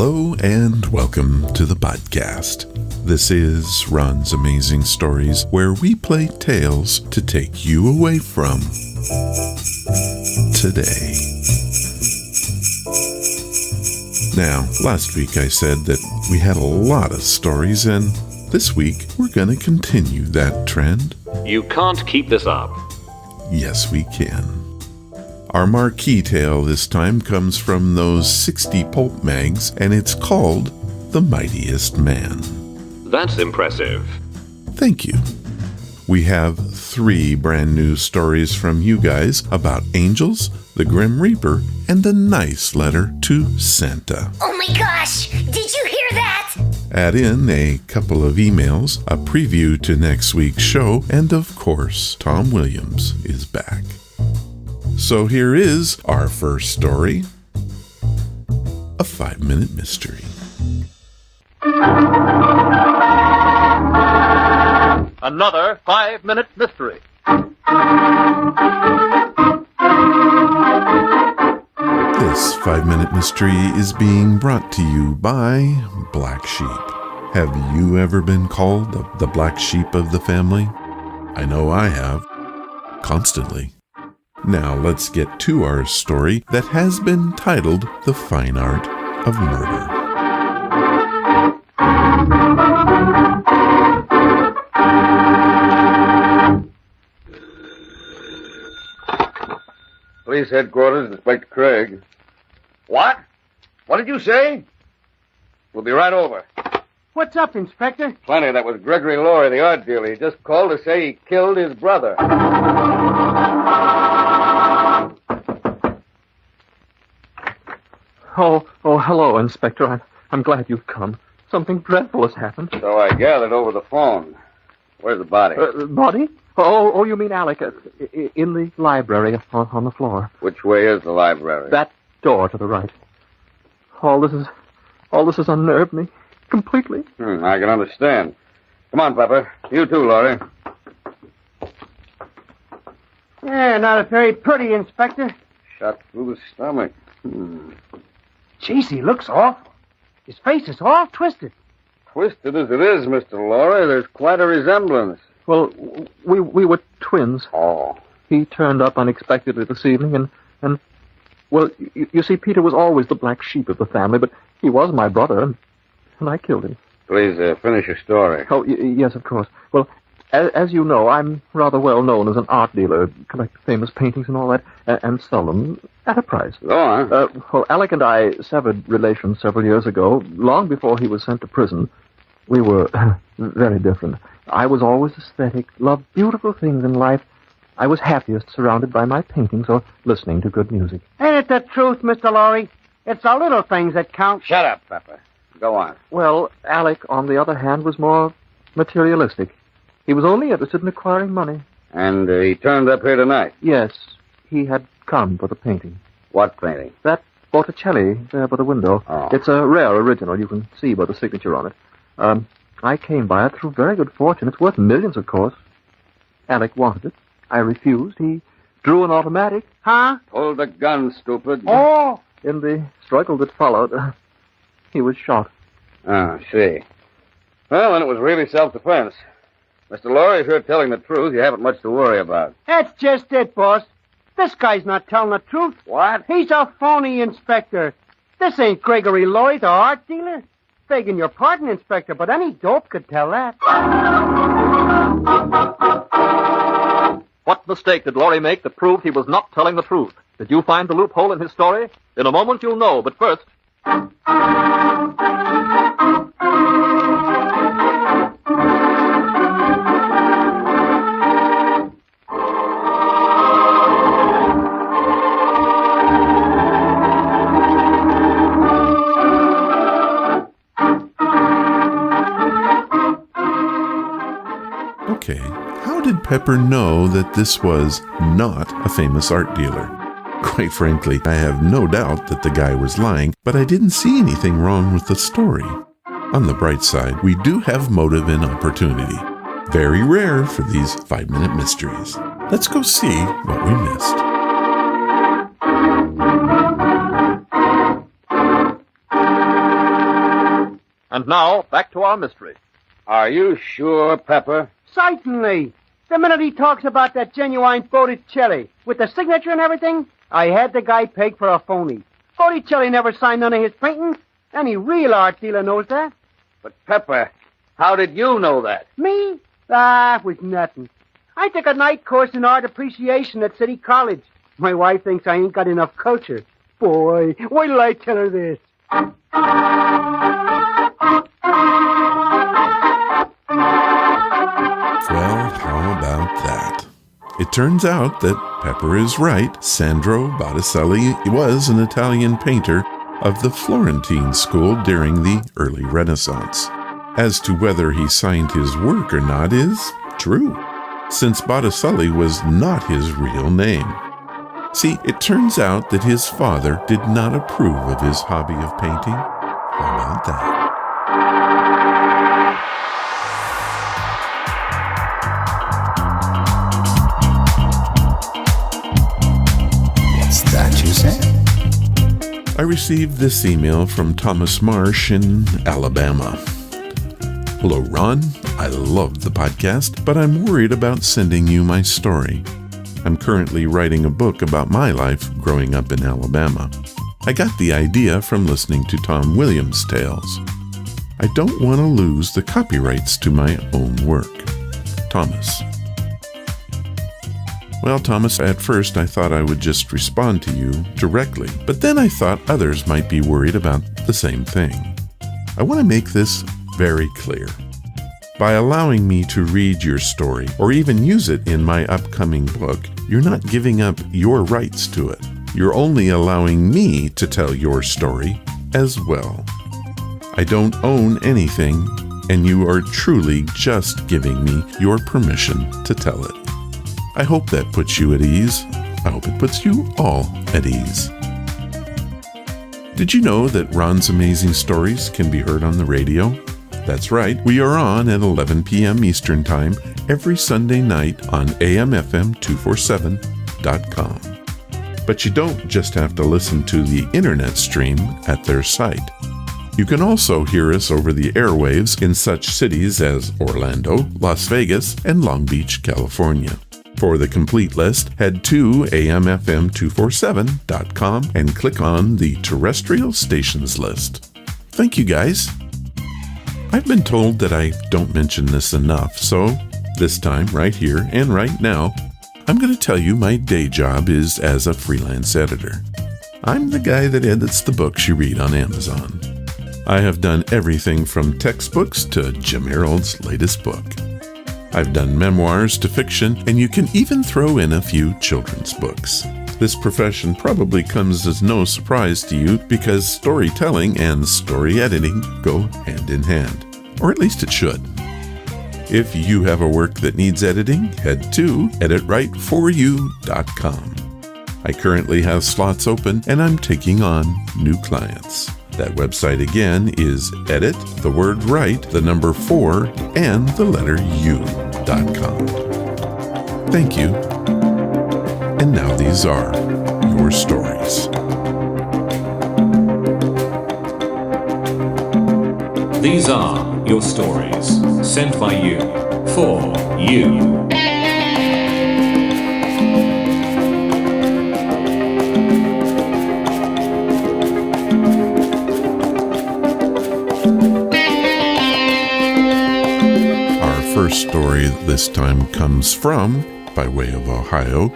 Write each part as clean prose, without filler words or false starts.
Hello and welcome to the podcast. This is Ron's Amazing Stories, where we play tales to take you away from today. Now, last week I said that we had a lot of stories, and this week we're going to continue that trend. You can't keep this up. Yes, we can. Our marquee tale this time comes from those 60 pulp mags, and it's called The Mightiest Man. That's impressive. Thank you. We have 3 brand new stories from you guys about angels, the Grim Reaper, and a nice letter to Santa. Oh my gosh! Did you hear that? Add in a couple of emails, a preview to next week's show, and of course, Tom Williams is back. So here is our first story, a 5-minute mystery. Another 5-minute mystery. This 5-minute mystery is being brought to you by Black Sheep. Have you ever been called the black sheep of the family? I know I have. Constantly. Now let's get to our story that has been titled The Fine Art of Murder. Police headquarters, Inspector Craig. What? What did you say? We'll be right over. What's up, Inspector? Plenty. That was Gregory Laurie, the art dealer. He just called to say he killed his brother. Oh, hello, Inspector. I'm glad you've come. Something dreadful has happened. So I gathered over the phone. Where's the body? Body? Oh, you mean Alec? In the library on the floor. Which way is the library? That door to the right. All this has unnerved me completely. I can understand. Come on, Pepper. You too, Laurie. Yeah, not very pretty, Inspector. Shot through the stomach. Jeez, he looks awful. His face is all twisted. Twisted as it is, Mr. Laurie, there's quite a resemblance. Well, we were twins. Oh. He turned up unexpectedly this evening, and well, you see, Peter was always the black sheep of the family, but he was my brother, and I killed him. Please finish your story. Oh, yes, of course. Well, as you know, I'm rather well known as an art dealer, collect famous paintings and all that, and sell them at a price. Go on. Well, Alec and I severed relations several years ago, long before he was sent to prison. We were very different. I was always aesthetic, loved beautiful things in life. I was happiest surrounded by my paintings or listening to good music. Ain't it the truth, Mr. Laurie? It's the little things that count. Shut up, Pepper. Go on. Well, Alec, on the other hand, was more materialistic. He was only interested in acquiring money. And he turned up here tonight? Yes, he had come for the painting. What painting? That Botticelli there by the window. Oh. It's a rare original. You can see by the signature on it. I came by it through very good fortune. It's worth millions, of course. Alec wanted it. I refused. He drew an automatic. Huh? Hold the gun, stupid. Oh! In the struggle that followed, he was shot. Oh, see. Well, then it was really self-defense. Mr. Laurie, if you're telling the truth, you haven't much to worry about. That's just it, boss. This guy's not telling the truth. What? He's a phony, Inspector. This ain't Gregory Laurie, the art dealer. Begging your pardon, Inspector, but any dope could tell that. What mistake did Laurie make that proved he was not telling the truth? Did you find the loophole in his story? In a moment you'll know, but first... Okay, how did Pepper know that this was not a famous art dealer? Quite frankly, I have no doubt that the guy was lying, but I didn't see anything wrong with the story. On the bright side, we do have motive and opportunity. Very rare for these 5-minute mysteries. Let's go see what we missed. And now, back to our mystery. Are you sure, Pepper? Certainly. The minute he talks about that genuine Botticelli, with the signature and everything, I had the guy pegged for a phony. Botticelli never signed none of his paintings. Any real art dealer knows that. But, Pepper, how did you know that? Me? It was nothing. I took a night course in art appreciation at City College. My wife thinks I ain't got enough culture. Boy, wait till I tell her this. Well, how about that? It turns out that Pepper is right. Sandro Botticelli was an Italian painter of the Florentine school during the early Renaissance. As to whether he signed his work or not is true, since Botticelli was not his real name. See, it turns out that his father did not approve of his hobby of painting. How about that? What's that you say? I received this email from Thomas Marsh in Alabama. Hello, Ron. I love the podcast, but I'm worried about sending you my story. I'm currently writing a book about my life growing up in Alabama. I got the idea from listening to Tom Williams' tales. I don't want to lose the copyrights to my own work. Thomas. Well, Thomas, at first I thought I would just respond to you directly, but then I thought others might be worried about the same thing. I want to make this very clear. By allowing me to read your story, or even use it in my upcoming book, you're not giving up your rights to it. You're only allowing me to tell your story as well. I don't own anything, and you are truly just giving me your permission to tell it. I hope that puts you at ease. I hope it puts you all at ease. Did you know that Ron's Amazing Stories can be heard on the radio? That's right, we are on at 11 p.m. Eastern Time every Sunday night on amfm247.com. But you don't just have to listen to the internet stream at their site. You can also hear us over the airwaves in such cities as Orlando, Las Vegas, and Long Beach, California. For the complete list, head to amfm247.com and click on the terrestrial stations list. Thank you, guys. I've been told that I don't mention this enough, so this time, right here and right now, I'm going to tell you my day job is as a freelance editor. I'm the guy that edits the books you read on Amazon. I have done everything from textbooks to Jim Harold's latest book. I've done memoirs to fiction, and you can even throw in a few children's books. This profession probably comes as no surprise to you because storytelling and story editing go hand in hand, or at least it should. If you have a work that needs editing, head to editrightforyou.com. I currently have slots open and I'm taking on new clients. That website again is edit, the word right, the number 4, and the letter U.com. Thank you. And now these are your stories. These are your stories, sent by you, for you. Our first story this time comes from, by way of Ohio,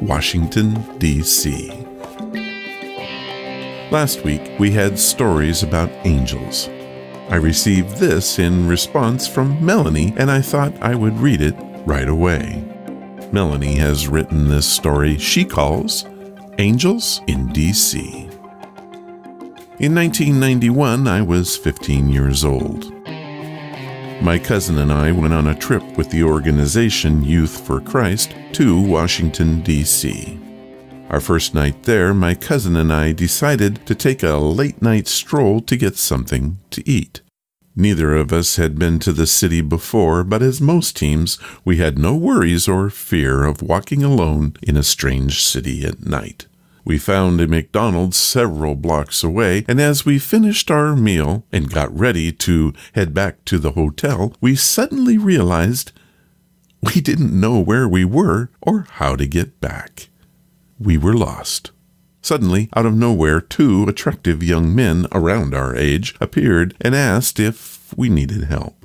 Washington, D.C. Last week, we had stories about angels. I received this in response from Melanie, and I thought I would read it right away. Melanie has written this story she calls Angels in D.C. In 1991, I was 15 years old. My cousin and I went on a trip with the organization Youth for Christ to Washington, D.C. Our first night there, my cousin and I decided to take a late-night stroll to get something to eat. Neither of us had been to the city before, but as most teams, we had no worries or fear of walking alone in a strange city at night. We found a McDonald's several blocks away, and as we finished our meal and got ready to head back to the hotel, we suddenly realized we didn't know where we were or how to get back. We were lost. Suddenly, out of nowhere, 2 attractive young men around our age appeared and asked if we needed help.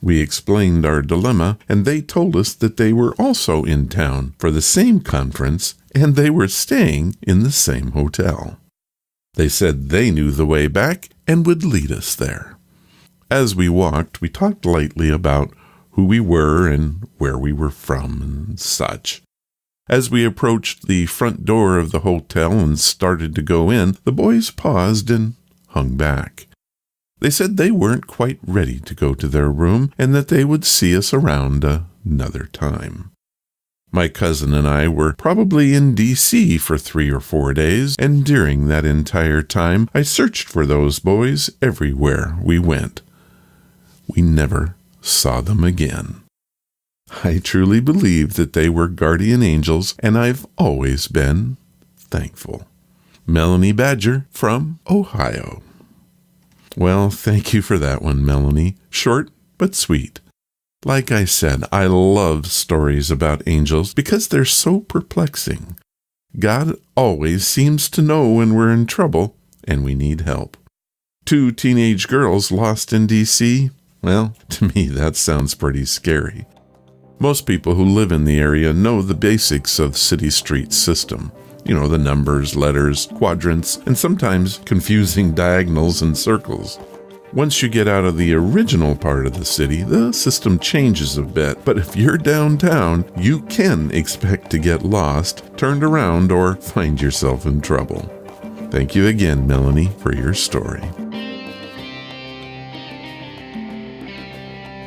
We explained our dilemma, and they told us that they were also in town for the same conference, and they were staying in the same hotel. They said they knew the way back and would lead us there. As we walked, we talked lightly about who we were and where we were from and such. As we approached the front door of the hotel and started to go in, the boys paused and hung back. They said they weren't quite ready to go to their room and that they would see us around another time. My cousin and I were probably in D.C. for 3 or 4 days, and during that entire time, I searched for those boys everywhere we went. We never saw them again. I truly believe that they were guardian angels, and I've always been thankful. Melanie Badger from Ohio. Well, thank you for that one, Melanie. Short but sweet. Like I said, I love stories about angels because they're so perplexing. God always seems to know when we're in trouble and we need help. 2 teenage girls lost in D.C.? Well, to me that sounds pretty scary. Most people who live in the area know the basics of city street system. You know, the numbers, letters, quadrants, and sometimes confusing diagonals and circles. Once you get out of the original part of the city, the system changes a bit, but if you're downtown, you can expect to get lost, turned around, or find yourself in trouble. Thank you again, Melanie, for your story.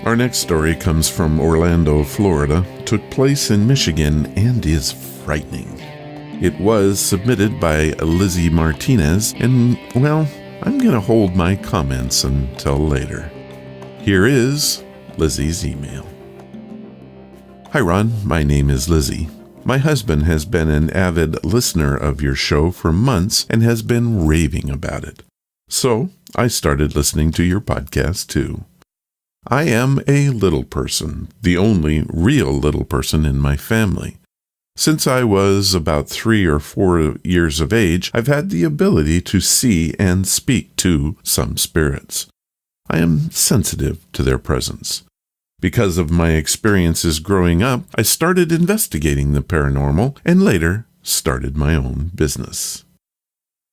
Our next story comes from Orlando, Florida, took place in Michigan, and is frightening. It was submitted by Lizzie Martinez, and, well, I'm going to hold my comments until later. Here is Lizzie's email. Hi, Ron. My name is Lizzie. My husband has been an avid listener of your show for months and has been raving about it. So I started listening to your podcast, too. I am a little person, the only real little person in my family. Since I was about 3 or 4 years of age, I've had the ability to see and speak to some spirits. I am sensitive to their presence. Because of my experiences growing up, I started investigating the paranormal and later started my own business.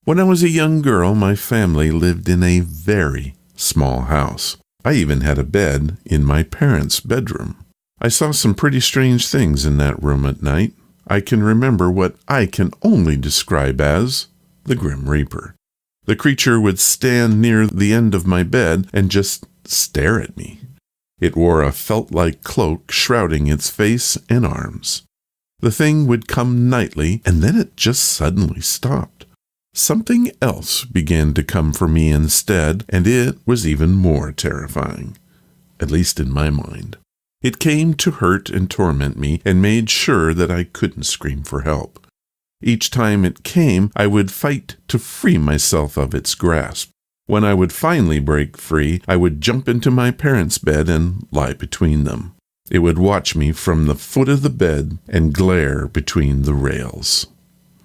When I was a young girl, my family lived in a very small house. I even had a bed in my parents' bedroom. I saw some pretty strange things in that room at night. I can remember what I can only describe as the Grim Reaper. The creature would stand near the end of my bed and just stare at me. It wore a felt-like cloak shrouding its face and arms. The thing would come nightly, and then it just suddenly stopped. Something else began to come for me instead, and it was even more terrifying, at least in my mind. It came to hurt and torment me and made sure that I couldn't scream for help. Each time it came, I would fight to free myself of its grasp. When I would finally break free, I would jump into my parents' bed and lie between them. It would watch me from the foot of the bed and glare between the rails.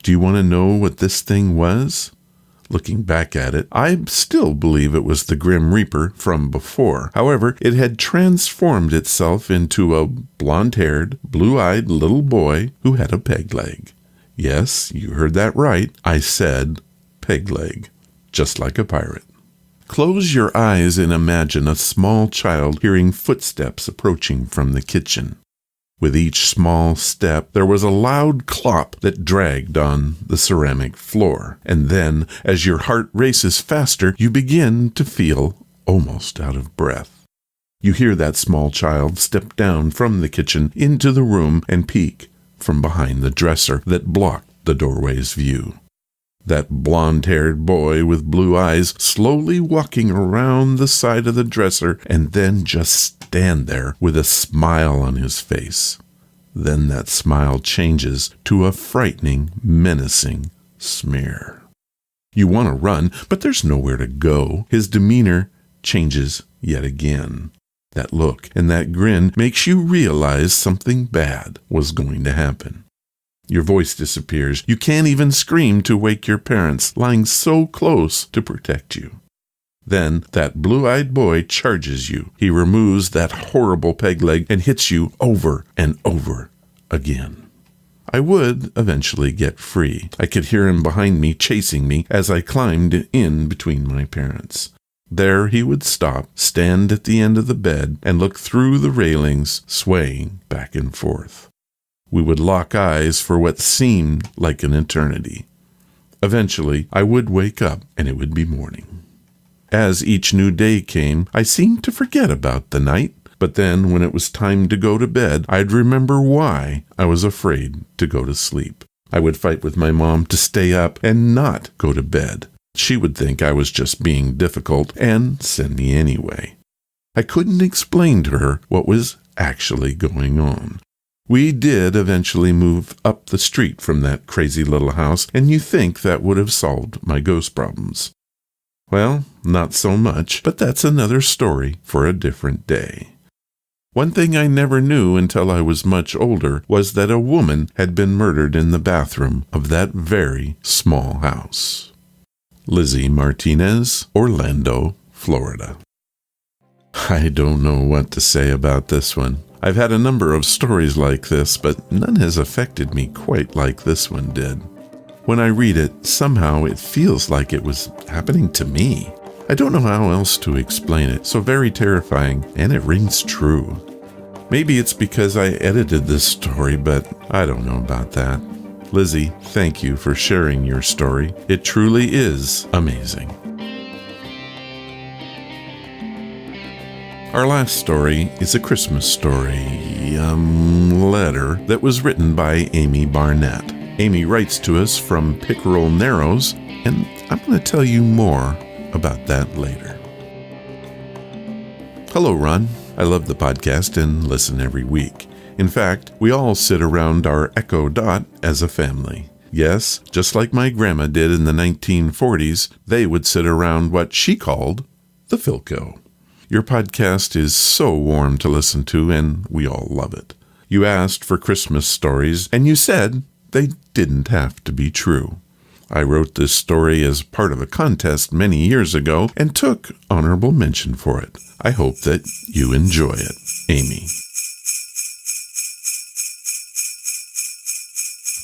Do you want to know what this thing was? Looking back at it, I still believe it was the Grim Reaper from before. However, it had transformed itself into a blonde-haired, blue-eyed little boy who had a peg leg. Yes, you heard that right. I said peg leg, just like a pirate. Close your eyes and imagine a small child hearing footsteps approaching from the kitchen. With each small step, there was a loud clop that dragged on the ceramic floor. And then, as your heart races faster, you begin to feel almost out of breath. You hear that small child step down from the kitchen into the room and peek from behind the dresser that blocked the doorway's view. That blonde-haired boy with blue eyes slowly walking around the side of the dresser and then just stand there with a smile on his face. Then that smile changes to a frightening, menacing smear. You want to run, but there's nowhere to go. His demeanor changes yet again. That look and that grin makes you realize something bad was going to happen. Your voice disappears. You can't even scream to wake your parents, lying so close to protect you. Then that blue-eyed boy charges you. He removes that horrible peg leg and hits you over and over again. I would eventually get free. I could hear him behind me chasing me as I climbed in between my parents. There he would stop, stand at the end of the bed, and look through the railings, swaying back and forth. We would lock eyes for what seemed like an eternity. Eventually, I would wake up, and it would be morning. As each new day came, I seemed to forget about the night, but then when it was time to go to bed, I'd remember why I was afraid to go to sleep. I would fight with my mom to stay up and not go to bed. She would think I was just being difficult and send me anyway. I couldn't explain to her what was actually going on. We did eventually move up the street from that crazy little house, and you think that would have solved my ghost problems. Well, not so much, but that's another story for a different day. One thing I never knew until I was much older was that a woman had been murdered in the bathroom of that very small house. Lizzie Martinez, Orlando, Florida. I don't know what to say about this one. I've had a number of stories like this, but none has affected me quite like this one did. When I read it, somehow it feels like it was happening to me. I don't know how else to explain it, so very terrifying, and it rings true. Maybe it's because I edited this story, but I don't know about that. Lizzie, thank you for sharing your story. It truly is amazing. Our last story is a Christmas story, letter that was written by Amy Barnett. Amy writes to us from Pickerel Narrows, and I'm going to tell you more about that later. Hello, Ron. I love the podcast and listen every week. In fact, we all sit around our Echo Dot as a family. Yes, just like my grandma did in the 1940s, they would sit around what she called the Philco. Your podcast is so warm to listen to, and we all love it. You asked for Christmas stories, and you said they didn't have to be true. I wrote this story as part of a contest many years ago and took honorable mention for it. I hope that you enjoy it. Amy.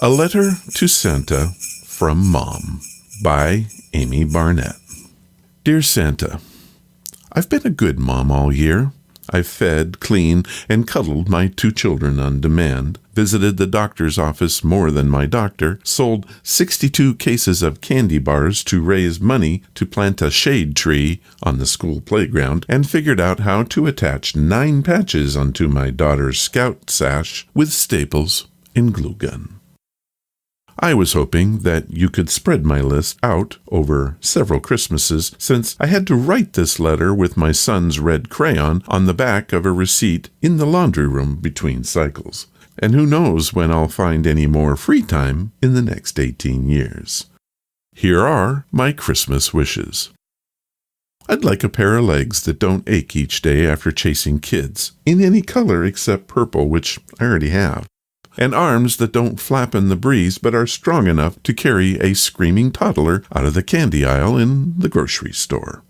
A Letter to Santa from Mom by Amy Barnett. Dear Santa, I've been a good mom all year. I've fed, cleaned, and cuddled my 2 children on demand, visited the doctor's office more than my doctor, sold 62 cases of candy bars to raise money to plant a shade tree on the school playground, and figured out how to attach 9 patches onto my daughter's scout sash with staples and glue gun. I was hoping that you could spread my list out over several Christmases, since I had to write this letter with my son's red crayon on the back of a receipt in the laundry room between cycles. And who knows when I'll find any more free time in the next 18 years. Here are my Christmas wishes. I'd like a pair of legs that don't ache each day after chasing kids, in any color except purple, which I already have. And arms that don't flap in the breeze but are strong enough to carry a screaming toddler out of the candy aisle in the grocery store.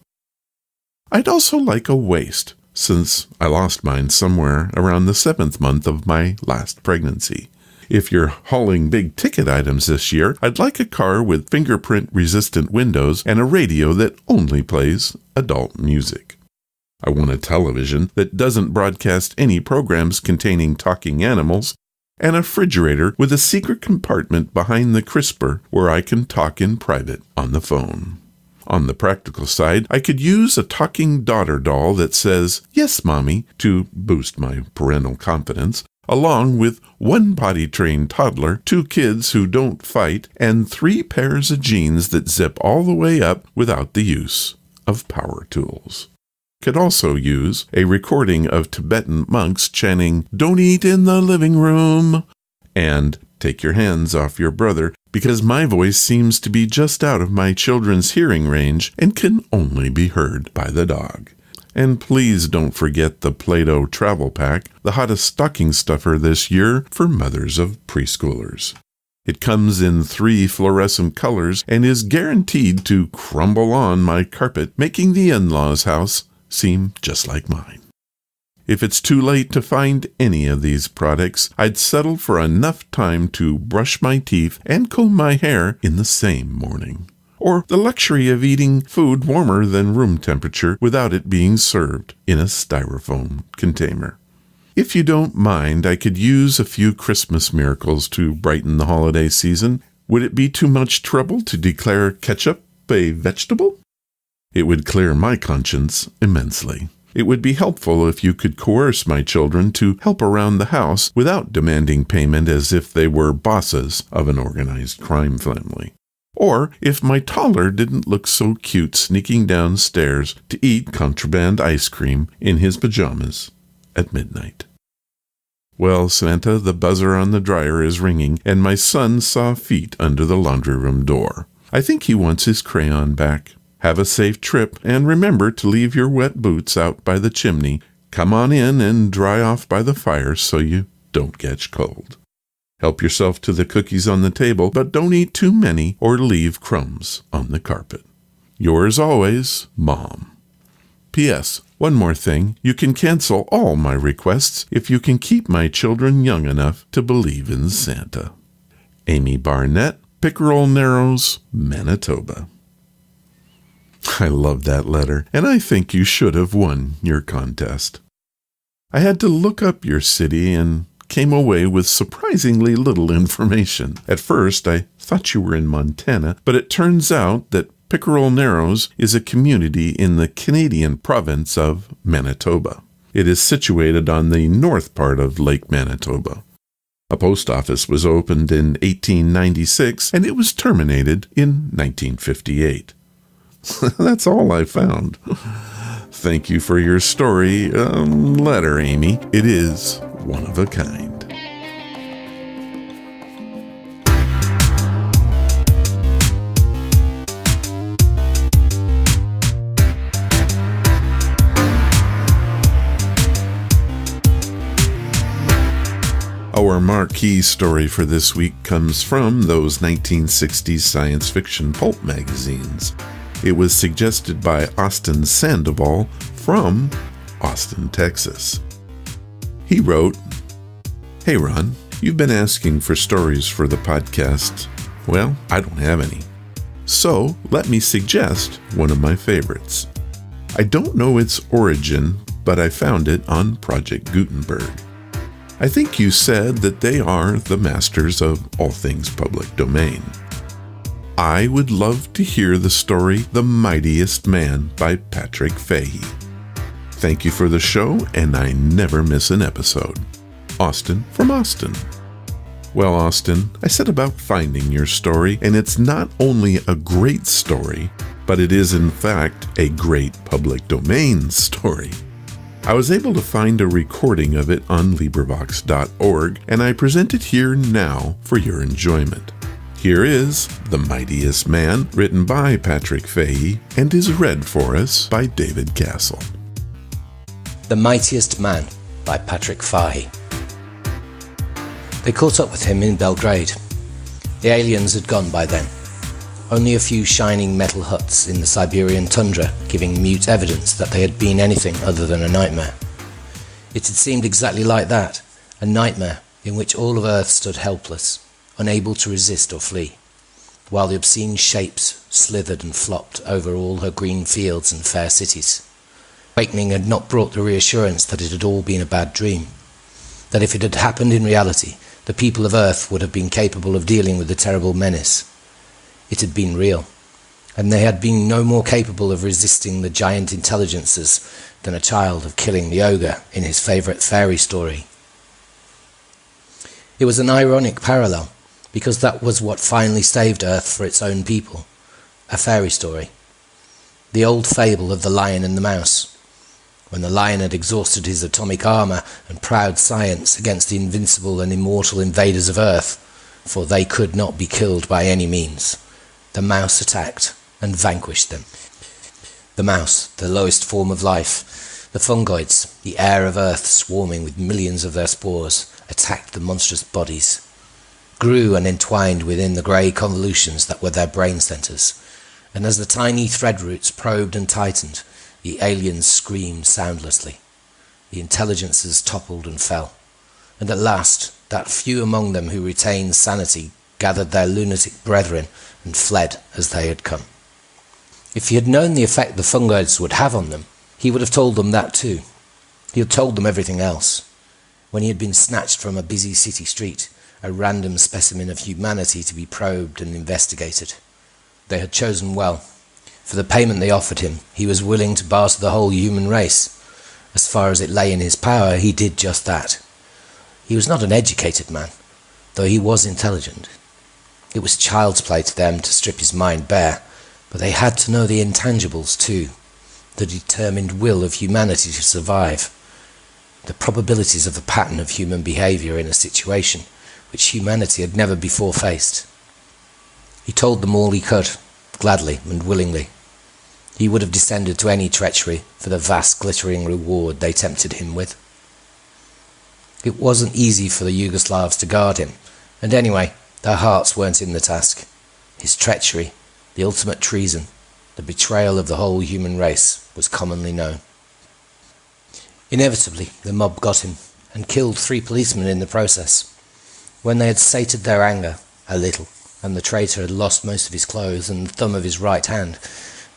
I'd also like a waist, since I lost mine somewhere around the 7th month of my last pregnancy. If you're hauling big-ticket items this year, I'd like a car with fingerprint-resistant windows and a radio that only plays adult music. I want a television that doesn't broadcast any programs containing talking animals, and a refrigerator with a secret compartment behind the crisper where I can talk in private on the phone. On the practical side, I could use a talking daughter doll that says, "Yes, Mommy," to boost my parental confidence, along with 1 potty-trained toddler, 2 kids who don't fight, and 3 pairs of jeans that zip all the way up without the use of power tools. Could also use a recording of Tibetan monks chanting, "Don't eat in the living room," and take your hands off your brother, because my voice seems to be just out of my children's hearing range and can only be heard by the dog. And please don't forget the Play-Doh travel pack, the hottest stocking stuffer this year for mothers of preschoolers. It comes in 3 fluorescent colors and is guaranteed to crumble on my carpet, making the in-laws' house seem just like mine. If it's too late to find any of these products, I'd settle for enough time to brush my teeth and comb my hair in the same morning. Or the luxury of eating food warmer than room temperature without it being served in a styrofoam container. If you don't mind, I could use a few Christmas miracles to brighten the holiday season. Would it be too much trouble to declare ketchup a vegetable? It would clear my conscience immensely. It would be helpful if you could coerce my children to help around the house without demanding payment as if they were bosses of an organized crime family. Or if my toddler didn't look so cute sneaking downstairs to eat contraband ice cream in his pajamas at midnight. Well, Santa, the buzzer on the dryer is ringing, and my son saw feet under the laundry room door. I think he wants his crayon back. Have a safe trip, and remember to leave your wet boots out by the chimney. Come on in and dry off by the fire so you don't catch cold. Help yourself to the cookies on the table, but don't eat too many or leave crumbs on the carpet. Yours always, Mom. P.S. One more thing. You can cancel all my requests if you can keep my children young enough to believe in Santa. Amy Barnett, Pickerel Narrows, Manitoba. I love that letter, and I think you should have won your contest. I had to look up your city and came away with surprisingly little information. At first, I thought you were in Montana, but it turns out that Pickerel Narrows is a community in the Canadian province of Manitoba. It is situated on the north part of Lake Manitoba. A post office was opened in 1896, and it was terminated in 1958. That's all I found. Thank you for your story, letter, Amy. It is one of a kind. Our marquee story for this week comes from those 1960s science fiction pulp magazines. It was suggested by Austin Sandoval from Austin, Texas. He wrote, "Hey Ron, you've been asking for stories for the podcast. Well, I don't have any. So let me suggest one of my favorites. I don't know its origin, but I found it on Project Gutenberg. I think you said that they are the masters of all things public domain. I would love to hear the story The Mightiest Man by Patrick Fahey. Thank you for the show, and I never miss an episode. Austin from Austin." Well, Austin, I set about finding your story, and it's not only a great story, but it is in fact a great public domain story. I was able to find a recording of it on LibriVox.org, and I present it here now for your enjoyment. Here is The Mightiest Man, written by Patrick Fahey, and is read for us by David Castle. The Mightiest Man by Patrick Fahey. They caught up with him in Belgrade. The aliens had gone by then. Only a few shining metal huts in the Siberian tundra giving mute evidence that they had been anything other than a nightmare. It had seemed exactly like that, a nightmare in which all of Earth stood helpless, unable to resist or flee, while the obscene shapes slithered and flopped over all her green fields and fair cities. Awakening had not brought the reassurance that it had all been a bad dream, that if it had happened in reality, the people of Earth would have been capable of dealing with the terrible menace. It had been real, and they had been no more capable of resisting the giant intelligences than a child of killing the ogre in his favourite fairy story. It was an ironic parallel, because that was what finally saved Earth for its own people, a fairy story. The old fable of the lion and the mouse. When the lion had exhausted his atomic armour and proud science against the invincible and immortal invaders of Earth, for they could not be killed by any means. The mouse attacked and vanquished them. The mouse, the lowest form of life, the fungoids, the air of Earth swarming with millions of their spores, attacked the monstrous bodies, grew and entwined within the grey convolutions that were their brain centres, and as the tiny thread roots probed and tightened, the aliens screamed soundlessly. The intelligences toppled and fell, and at last that few among them who retained sanity gathered their lunatic brethren and fled as they had come. If he had known the effect the fungoids would have on them, he would have told them that too. He had told them everything else. When he had been snatched from a busy city street, a random specimen of humanity to be probed and investigated. They had chosen well. For the payment they offered him, he was willing to barter the whole human race. As far as it lay in his power, he did just that. He was not an educated man, though he was intelligent. It was child's play to them to strip his mind bare, but they had to know the intangibles too, the determined will of humanity to survive, the probabilities of the pattern of human behaviour in a situation which humanity had never before faced. He told them all he could, gladly and willingly. He would have descended to any treachery for the vast glittering reward they tempted him with. It wasn't easy for the Yugoslavs to guard him, and anyway, their hearts weren't in the task. His treachery, the ultimate treason, the betrayal of the whole human race, was commonly known. Inevitably, the mob got him, and killed 3 policemen in the process. When they had sated their anger, a little, and the traitor had lost most of his clothes and the thumb of his right hand,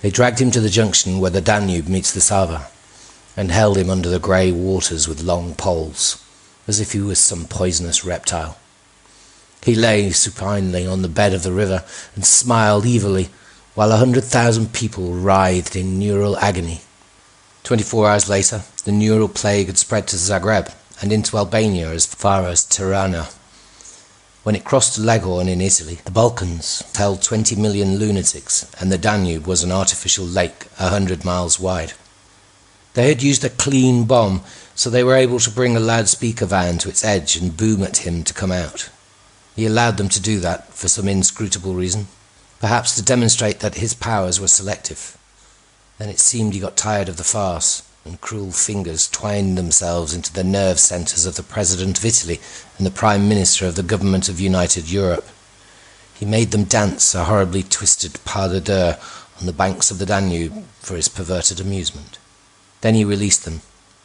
they dragged him to the junction where the Danube meets the Sava, and held him under the grey waters with long poles, as if he was some poisonous reptile. He lay supinely on the bed of the river and smiled evilly, while 100,000 people writhed in neural agony. 24 hours later, the neural plague had spread to Zagreb and into Albania as far as Tirana. When it crossed to Leghorn in Italy, the Balkans held 20 million lunatics, and the Danube was an artificial lake 100 miles wide. They had used a clean bomb, so they were able to bring a loudspeaker van to its edge and boom at him to come out. He allowed them to do that for some inscrutable reason, perhaps to demonstrate that his powers were selective. Then it seemed he got tired of the farce, and cruel fingers twined themselves into the nerve centres of the President of Italy and the Prime Minister of the Government of United Europe. He made them dance a horribly twisted pas de deux on the banks of the Danube for his perverted amusement. Then he released them,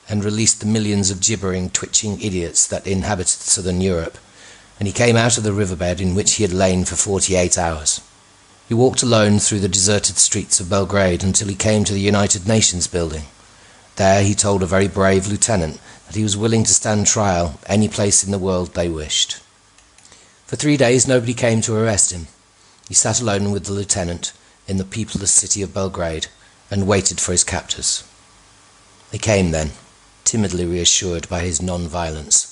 and released the millions of gibbering, twitching idiots that inhabited southern Europe, and he came out of the riverbed in which he had lain for 48 hours. He walked alone through the deserted streets of Belgrade until he came to the United Nations building. There he told a very brave lieutenant that he was willing to stand trial any place in the world they wished. For 3 days nobody came to arrest him. He sat alone with the lieutenant in the peopleless city of Belgrade and waited for his captors. They came then, timidly reassured by his non-violence.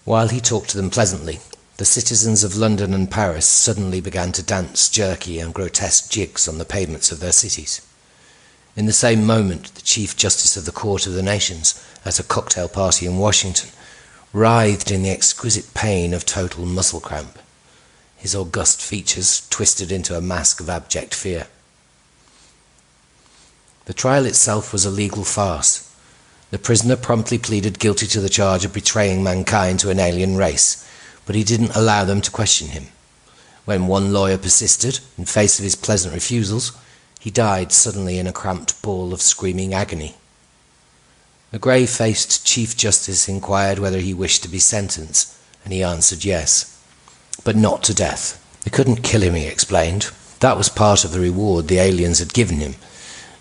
While he talked to them pleasantly, the citizens of London and Paris suddenly began to dance jerky and grotesque jigs on the pavements of their cities. In the same moment, the Chief Justice of the Court of the Nations, at a cocktail party in Washington, writhed in the exquisite pain of total muscle cramp. His august features twisted into a mask of abject fear. The trial itself was a legal farce. The prisoner promptly pleaded guilty to the charge of betraying mankind to an alien race, but he didn't allow them to question him. When one lawyer persisted, in face of his pleasant refusals, he died suddenly in a cramped ball of screaming agony. The grey-faced Chief Justice inquired whether he wished to be sentenced, and he answered yes, but not to death. They couldn't kill him, he explained. That was part of the reward the aliens had given him.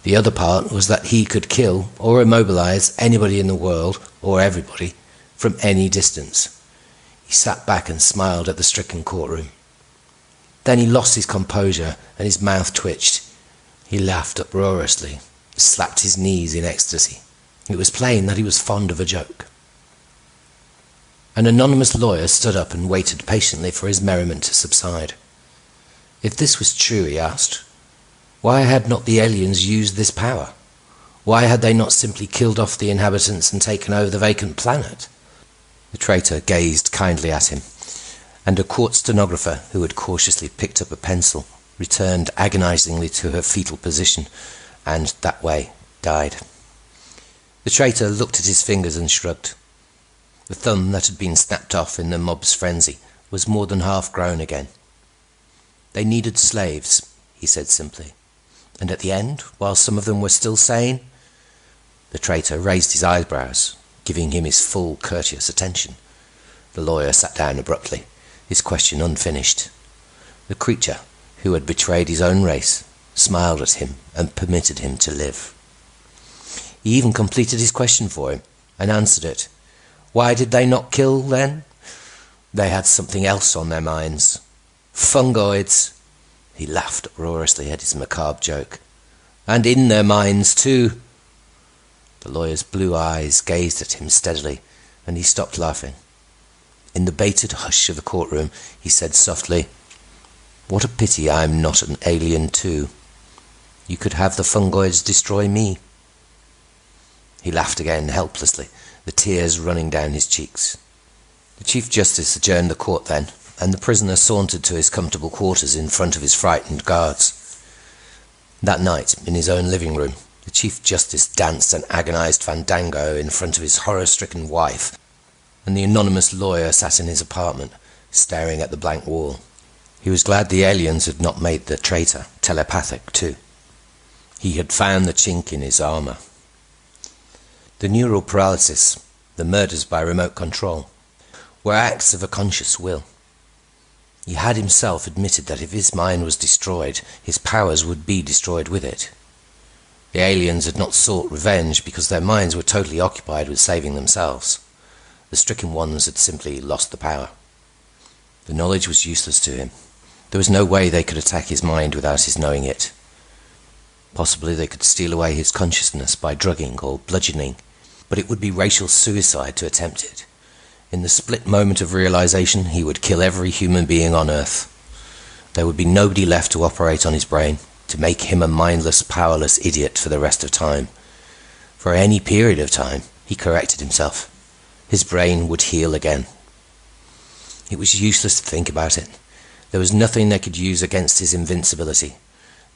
The other part was that he could kill or immobilize anybody in the world, or everybody, from any distance. He sat back and smiled at the stricken courtroom. Then he lost his composure and his mouth twitched. He laughed uproariously, slapped his knees in ecstasy. It was plain that he was fond of a joke. An anonymous lawyer stood up and waited patiently for his merriment to subside. If this was true, he asked, why had not the aliens used this power? Why had they not simply killed off the inhabitants and taken over the vacant planet? The traitor gazed kindly at him. and a court stenographer who had cautiously picked up a pencil returned agonizingly to her fetal position and, that way, died. The traitor looked at his fingers and shrugged. The thumb that had been snapped off in the mob's frenzy was more than half grown again. They needed slaves, he said simply, and at the end, while some of them were still sane, the traitor raised his eyebrows, giving him his full courteous attention. The lawyer sat down abruptly, his question unfinished. The creature, who had betrayed his own race, smiled at him and permitted him to live. He even completed his question for him and answered it. Why did they not kill then? They had something else on their minds. Fungoids. He laughed uproariously at his macabre joke. And in their minds too. The lawyer's blue eyes gazed at him steadily, and he stopped laughing. In the bated hush of the courtroom, he said softly, What a pity I'm not an alien too. You could have the fungoids destroy me. He laughed again helplessly, the tears running down his cheeks. The Chief Justice adjourned the court then, and the prisoner sauntered to his comfortable quarters in front of his frightened guards. That night, in his own living room, the Chief Justice danced an agonized fandango in front of his horror-stricken wife, and the anonymous lawyer sat in his apartment, staring at the blank wall. He was glad the aliens had not made the traitor telepathic too. He had found the chink in his armor. The neural paralysis, the murders by remote control, were acts of a conscious will. He had himself admitted that if his mind was destroyed, his powers would be destroyed with it. The aliens had not sought revenge because their minds were totally occupied with saving themselves. The stricken ones had simply lost the power. The knowledge was useless to him. There was no way they could attack his mind without his knowing it. Possibly they could steal away his consciousness by drugging or bludgeoning, but it would be racial suicide to attempt it. In the split moment of realization, he would kill every human being on Earth. There would be nobody left to operate on his brain, to make him a mindless, powerless idiot for the rest of time. For any period of time, he corrected himself. His brain would heal again. It was useless to think about it. There was nothing they could use against his invincibility.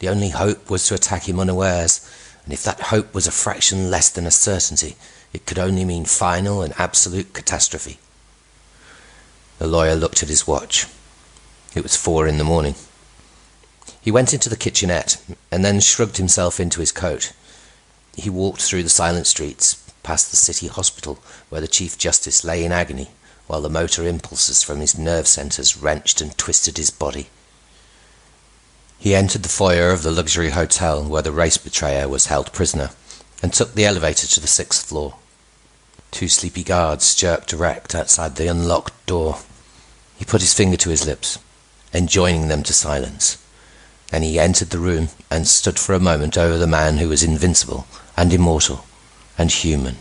The only hope was to attack him unawares, and if that hope was a fraction less than a certainty, it could only mean final and absolute catastrophe. The lawyer looked at his watch. It was 4 a.m. He went into the kitchenette and then shrugged himself into his coat. He walked through the silent streets, past the city hospital where the Chief Justice lay in agony, while the motor impulses from his nerve centres wrenched and twisted his body. He entered the foyer of the luxury hotel where the race betrayer was held prisoner, and took the elevator to the 6th floor. 2 sleepy guards jerked erect outside the unlocked door. He put his finger to his lips, enjoining them to silence. Then he entered the room and stood for a moment over the man who was invincible and immortal and human,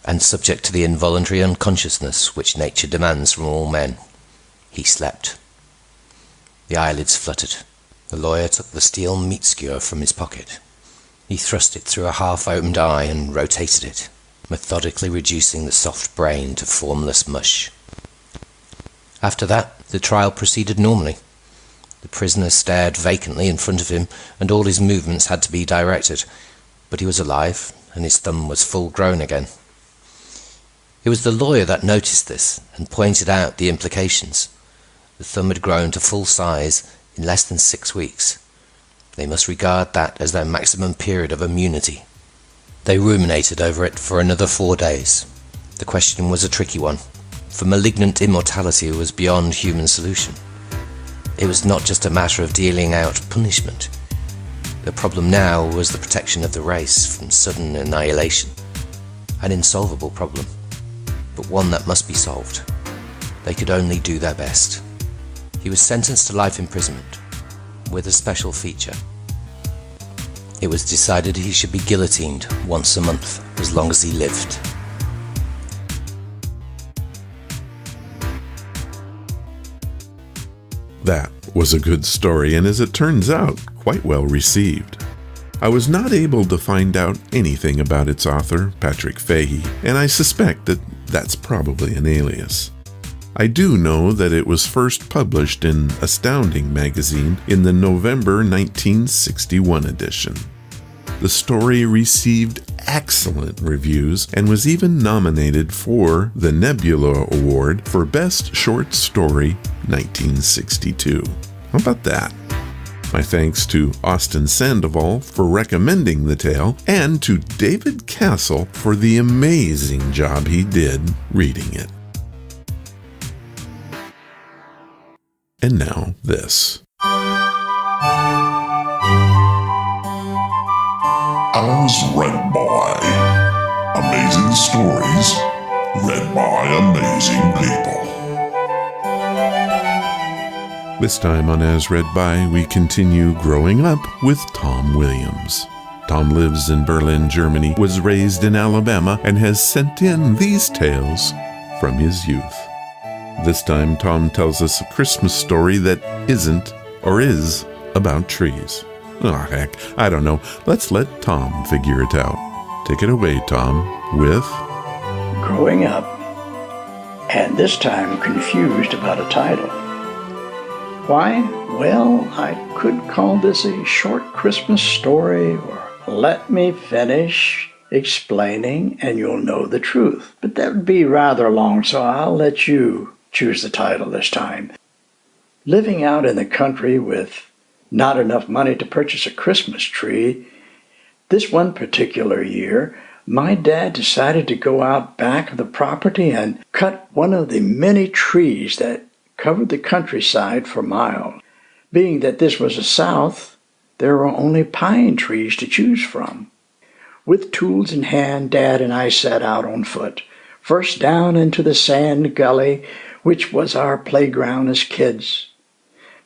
and subject to the involuntary unconsciousness which nature demands from all men. He slept. The eyelids fluttered. The lawyer took the steel meat skewer from his pocket. He thrust it through a half-opened eye and rotated it, methodically reducing the soft brain to formless mush. After that, the trial proceeded normally. The prisoner stared vacantly in front of him, and all his movements had to be directed, but he was alive, and his thumb was full-grown again. It was the lawyer that noticed this and pointed out the implications. The thumb had grown to full size in less than 6 weeks. They must regard that as their maximum period of immunity. They ruminated over it for another 4 days. The question was a tricky one, for malignant immortality was beyond human solution. It was not just a matter of dealing out punishment. The problem now was the protection of the race from sudden annihilation. An insolvable problem, but one that must be solved. They could only do their best. He was sentenced to life imprisonment, with a special feature. It was decided he should be guillotined once a month, as long as he lived. That was a good story, and as it turns out, quite well received. I was not able to find out anything about its author, Patrick Fahey, and I suspect that that's probably an alias. I do know that it was first published in Astounding magazine in the November 1961 edition. The story received excellent reviews and was even nominated for the Nebula Award for Best Short Story 1962. How about that? My thanks to Austin Sandoval for recommending the tale and to David Castle for the amazing job he did reading it. And now this. As read by. Amazing stories read by amazing people. This time on As Read By, we continue growing up with Tom Williams. Tom lives in Berlin, Germany, was raised in Alabama, and has sent in these tales from his youth. This time, Tom tells us a Christmas story that isn't or is about trees. Oh, heck, I don't know. Let's let Tom figure it out. Take it away, Tom, with... Growing Up, and this time confused about a title. Why? Well, I could call this a short Christmas story, or let me finish explaining and you'll know the truth. But that would be rather long, so I'll let you choose the title this time. Living out in the country with not enough money to purchase a Christmas tree, this one particular year, my dad decided to go out back of the property and cut one of the many trees that covered the countryside for miles. Being that this was the South, there were only pine trees to choose from. With tools in hand, Dad and I set out on foot, first down into the sand gully, which was our playground as kids.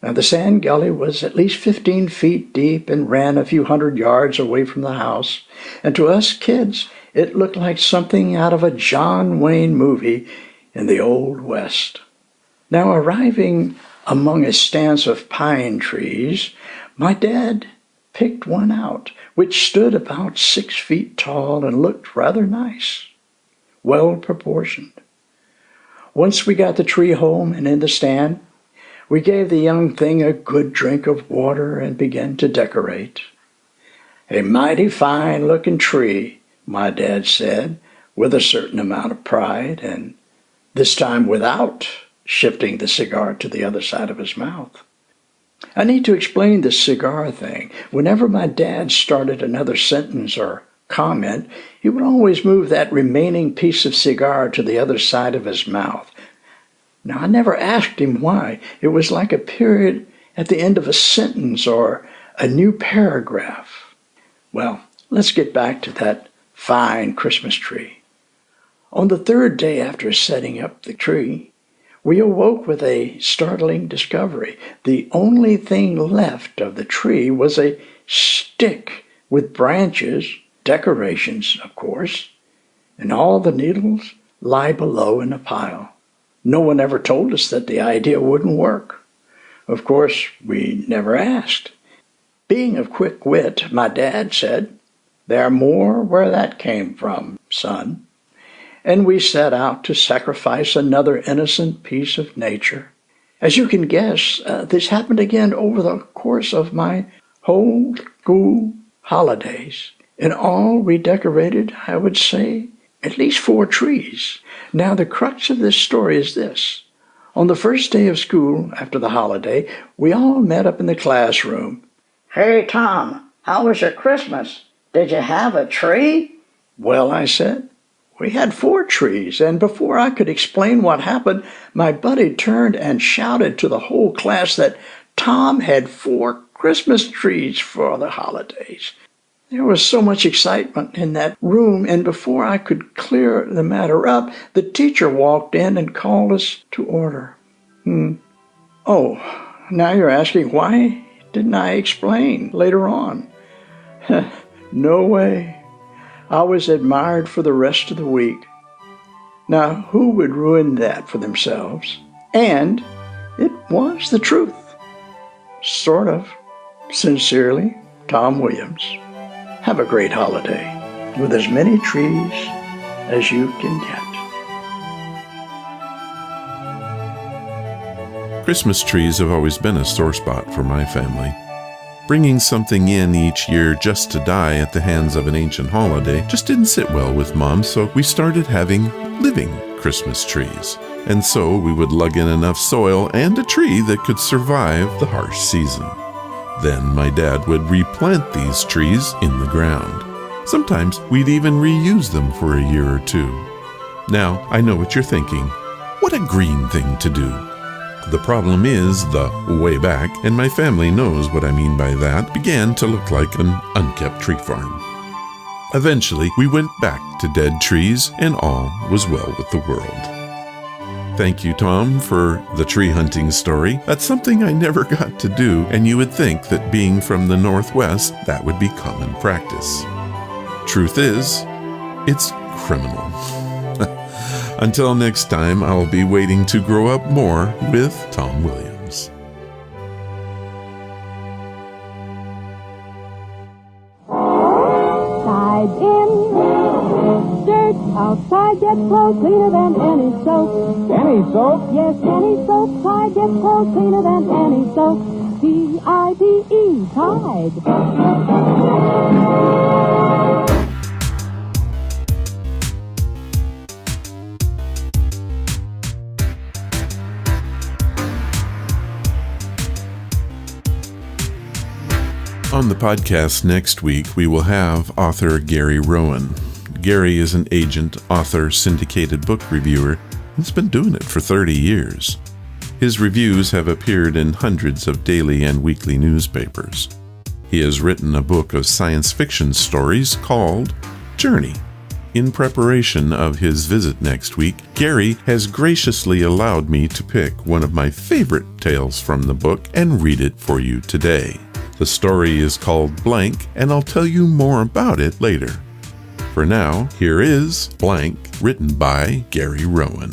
Now, the sand gully was at least 15 feet deep and ran a few hundred yards away from the house, and to us kids, it looked like something out of a John Wayne movie in the Old West. Now, arriving among a stance of pine trees, my dad picked one out, which stood about 6 feet tall and looked rather nice, well proportioned. Once we got the tree home and in the stand, we gave the young thing a good drink of water and began to decorate. A mighty fine-looking tree, my dad said, with a certain amount of pride, and this time without shifting the cigar to the other side of his mouth. I need to explain the cigar thing. Whenever my dad started another sentence or comment, he would always move that remaining piece of cigar to the other side of his mouth. Now, I never asked him why. It was like a period at the end of a sentence or a new paragraph. Well, let's get back to that fine Christmas tree. On the third day after setting up the tree, we awoke with a startling discovery. The only thing left of the tree was a stick with branches, decorations, of course, and all the needles lie below in a pile. No one ever told us that the idea wouldn't work. Of course, we never asked. Being of quick wit, my dad said, "There more where that came from, son." And we set out to sacrifice another innocent piece of nature. As you can guess, this happened again over the course of my whole school holidays. In all, we decorated, I would say, at least 4 trees. Now, the crux of this story is this. On the first day of school, after the holiday, we all met up in the classroom. "Hey, Tom, how was your Christmas? Did you have a tree?" "Well," I said, "we had 4 trees, and before I could explain what happened, my buddy turned and shouted to the whole class that Tom had 4 Christmas trees for the holidays." There was so much excitement in that room, and before I could clear the matter up, the teacher walked in and called us to order. Oh, now you're asking why didn't I explain later on? No way. I was admired for the rest of the week. Now, who would ruin that for themselves? And it was the truth. Sort of. Sincerely, Tom Williams. Have a great holiday with as many trees as you can get. Christmas trees have always been a sore spot for my family. Bringing something in each year just to die at the hands of an ancient holiday just didn't sit well with Mom, so we started having living Christmas trees. And so we would lug in enough soil and a tree that could survive the harsh season. Then my dad would replant these trees in the ground. Sometimes we'd even reuse them for a year or two. Now, I know what you're thinking. What a green thing to do. The problem is the way back, and my family knows what I mean by that, began to look like an unkept tree farm. Eventually, we went back to dead trees, and all was well with the world. Thank you, Tom, for the tree hunting story. That's something I never got to do, and you would think that being from the Northwest, that would be common practice. Truth is, it's criminal. Until next time, I'll be waiting to grow up more with Tom Williams. Tied in dirt outside gets clothes cleaner than any soap. Any soap? Yes, any soap. Tide gets clothes cleaner than any soap. T-I-D-E, Tide. On the podcast next week, we will have author Gary Rowan. Gary is an agent, author, syndicated book reviewer, and has been doing it for 30 years. His reviews have appeared in hundreds of daily and weekly newspapers. He has written a book of science fiction stories called Journey. In preparation of his visit next week, Gary has graciously allowed me to pick one of my favorite tales from the book and read it for you today. The story is called Blank, and I'll tell you more about it later. For now, here is Blank, written by Gary Rowan.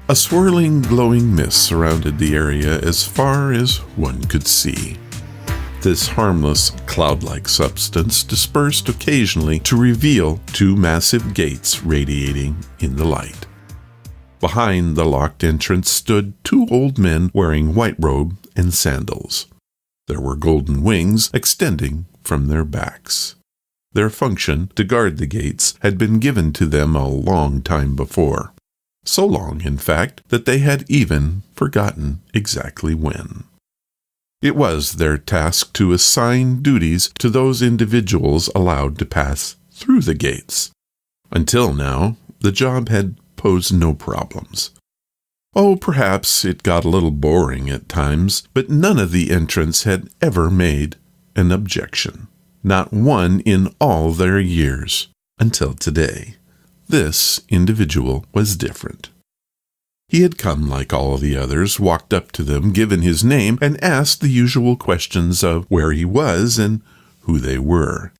A swirling, glowing mist surrounded the area as far as one could see. This harmless, cloud-like substance dispersed occasionally to reveal two massive gates radiating in the light. Behind the locked entrance stood two old men wearing white robe and sandals. There were golden wings extending from their backs. Their function to guard the gates had been given to them a long time before. So long, in fact, that they had even forgotten exactly when. It was their task to assign duties to those individuals allowed to pass through the gates. Until now, the job had posed no problems. Oh, perhaps it got a little boring at times, but none of the entrants had ever made an objection. Not one in all their years, until today. This individual was different. He had come like all the others, walked up to them, given his name, and asked the usual questions of where he was and who they were.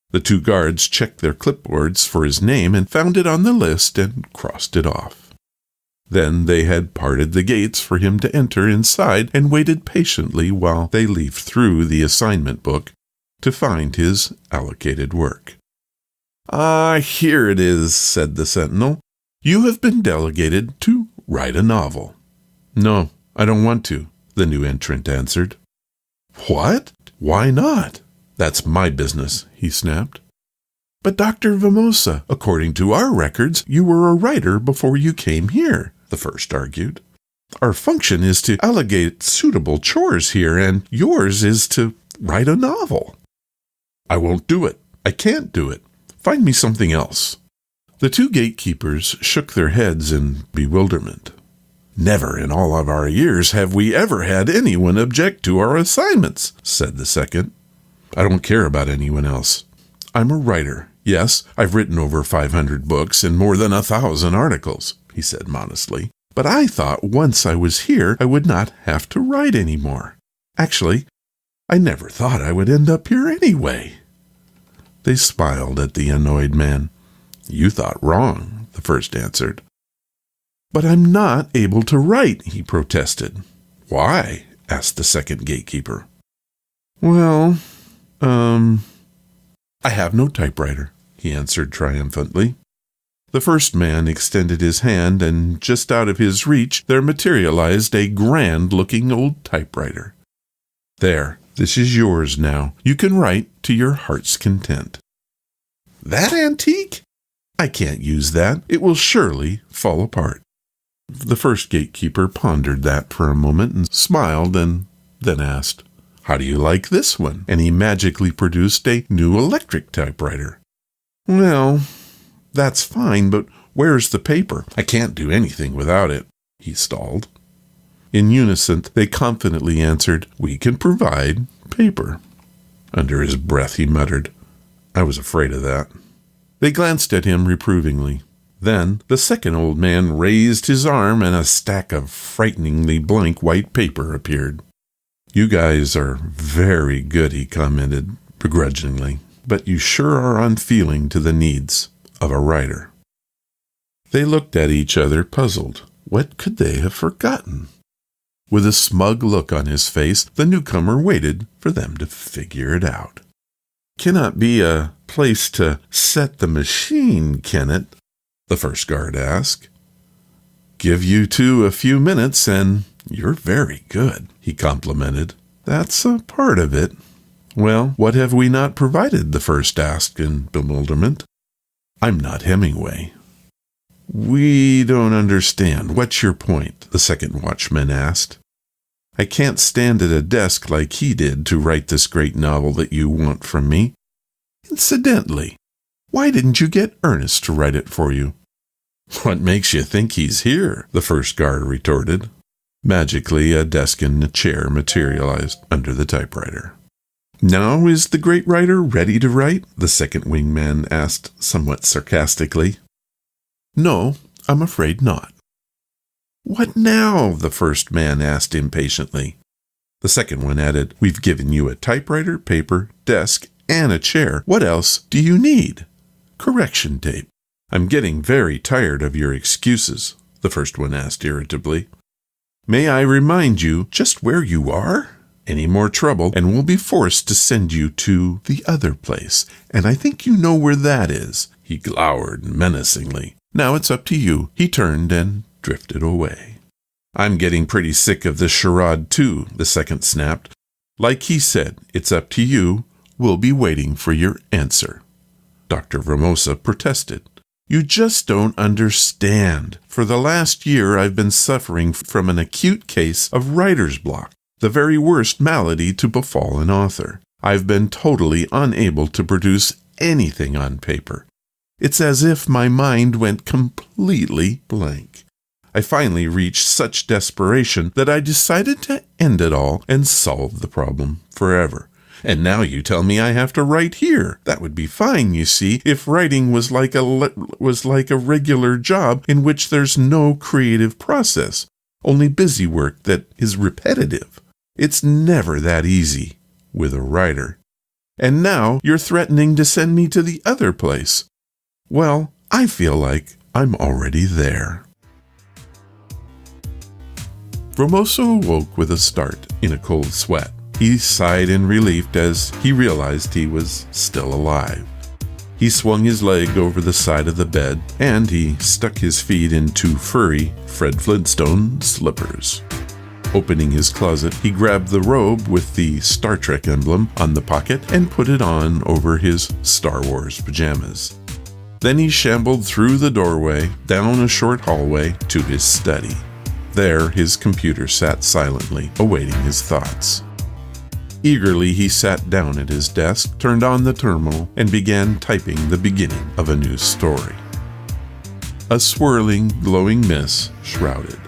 The two guards checked their clipboards for his name and found it on the list and crossed it off. Then they had parted the gates for him to enter inside and waited patiently while they leafed through the assignment book to find his allocated work. "Ah, here it is," said the sentinel. "You have been delegated to write a novel." "No, I don't want to," the new entrant answered. "What? Why not?" "That's my business," he snapped. "But Dr. Vamosa, according to our records, you were a writer before you came here," the first argued. "Our function is to allocate suitable chores here, and yours is to write a novel." "I won't do it. I can't do it. Find me something else." The two gatekeepers shook their heads in bewilderment. "Never in all of our years have we ever had anyone object to our assignments," said the second. "I don't care about anyone else. I'm a writer. Yes, I've written over 500 books and more than 1,000 articles," he said modestly. "But I thought once I was here, I would not have to write anymore. Actually, I never thought I would end up here anyway." They smiled at the annoyed man. "You thought wrong," the first answered. "But I'm not able to write," he protested. "Why?" asked the second gatekeeper. "Well, I have no typewriter," he answered triumphantly. The first man extended his hand, and just out of his reach there materialized a grand-looking old typewriter. There, this is yours now. You can write to your heart's content. That antique? I can't use that. It will surely fall apart. The first gatekeeper pondered that for a moment and smiled and then asked, How do you like this one? And he magically produced a new electric typewriter. Well, that's fine, but where's the paper? I can't do anything without it, he stalled. In unison, they confidently answered, We can provide paper. Under his breath, he muttered, I was afraid of that. They glanced at him reprovingly. Then the second old man raised his arm and a stack of frighteningly blank white paper appeared. You guys are very good, he commented begrudgingly, but you sure are unfeeling to the needs of a writer. They looked at each other, puzzled. What could they have forgotten? With a smug look on his face, the newcomer waited for them to figure it out. Cannot be a place to set the machine, can it? The first guard asked. Give you two a few minutes and you're very good, he complimented. That's a part of it. Well, what have we not provided? The first asked in bewilderment. I'm not Hemingway. We don't understand. What's your point? The second watchman asked. I can't stand at a desk like he did to write this great novel that you want from me. Incidentally, why didn't you get Ernest to write it for you? What makes you think he's here? The first guard retorted. Magically, a desk and a chair materialized under the typewriter. Now is the great writer ready to write? The second wingman asked somewhat sarcastically. No, I'm afraid not. What now? The first man asked impatiently. The second one added, We've given you a typewriter, paper, desk, and a chair. What else do you need? Correction tape. I'm getting very tired of your excuses, the first one asked irritably. May I remind you just where you are? Any more trouble, and we'll be forced to send you to the other place, and I think you know where that is. He glowered menacingly. Now it's up to you. He turned and drifted away. I'm getting pretty sick of this charade, too, the second snapped. Like he said, it's up to you. We'll be waiting for your answer. Dr. Ramosa protested. You just don't understand. For the last year, I've been suffering from an acute case of writer's block, the very worst malady to befall an author. I've been totally unable to produce anything on paper. It's as if my mind went completely blank. I finally reached such desperation that I decided to end it all and solve the problem forever. And now you tell me I have to write here. That would be fine, you see, if writing was like a regular job in which there's no creative process, only busy work that is repetitive. It's never that easy with a writer. And now you're threatening to send me to the other place. Well, I feel like I'm already there. Ramosa awoke with a start in a cold sweat. He sighed in relief as he realized he was still alive. He swung his leg over the side of the bed, and he stuck his feet into furry Fred Flintstone slippers. Opening his closet, he grabbed the robe with the Star Trek emblem on the pocket and put it on over his Star Wars pajamas. Then he shambled through the doorway, down a short hallway, to his study. There, his computer sat silently, awaiting his thoughts. Eagerly, he sat down at his desk, turned on the terminal, and began typing the beginning of a new story. A swirling, glowing mist shrouded.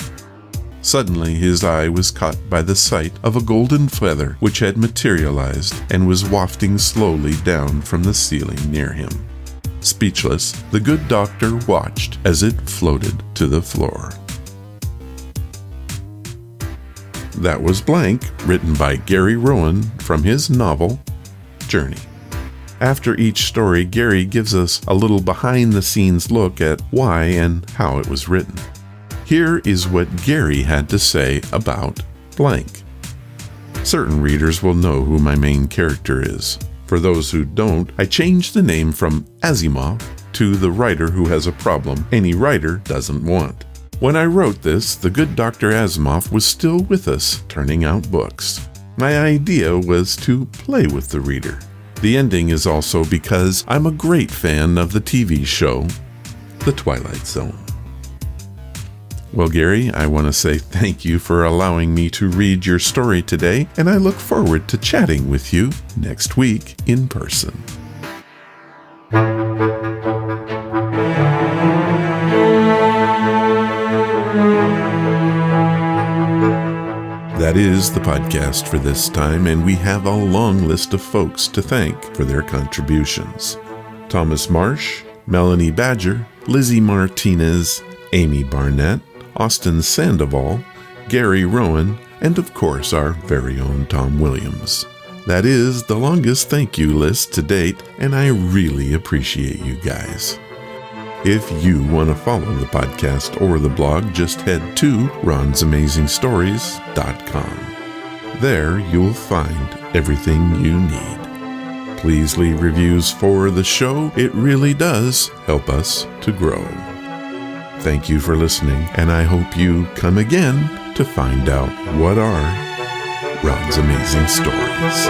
Suddenly, his eye was caught by the sight of a golden feather which had materialized and was wafting slowly down from the ceiling near him. Speechless, the good doctor watched as it floated to the floor. That was Blank, written by Gary Rowan from his novel, Journey. After each story, Gary gives us a little behind-the-scenes look at why and how it was written. Here is what Gary had to say about Blank. Certain readers will know who my main character is. For those who don't, I changed the name from Asimov to the writer who has a problem any writer doesn't want. When I wrote this, the good Dr. Asimov was still with us, turning out books. My idea was to play with the reader. The ending is also because I'm a great fan of the TV show, The Twilight Zone. Well, Gary, I want to say thank you for allowing me to read your story today, and I look forward to chatting with you next week in person. That is the podcast for this time, and we have a long list of folks to thank for their contributions. Thomas Marsh, Melanie Badger, Lizzie Martinez, Amy Barnett, Austin Sandoval, Gary Rowan, and of course our very own Tom Williams. That is the longest thank you list to date, and I really appreciate you guys. If you want to follow the podcast or the blog, just head to ronsamazingstories.com. There you'll find everything you need. Please leave reviews for the show. It really does help us to grow. Thank you for listening, and I hope you come again to find out what are Ron's Amazing Stories.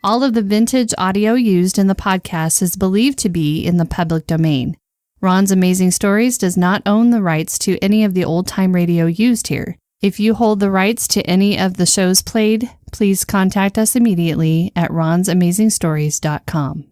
All of the vintage audio used in the podcast is believed to be in the public domain. Ron's Amazing Stories does not own the rights to any of the old-time radio used here. If you hold the rights to any of the shows played, please contact us immediately at ronsamazingstories.com.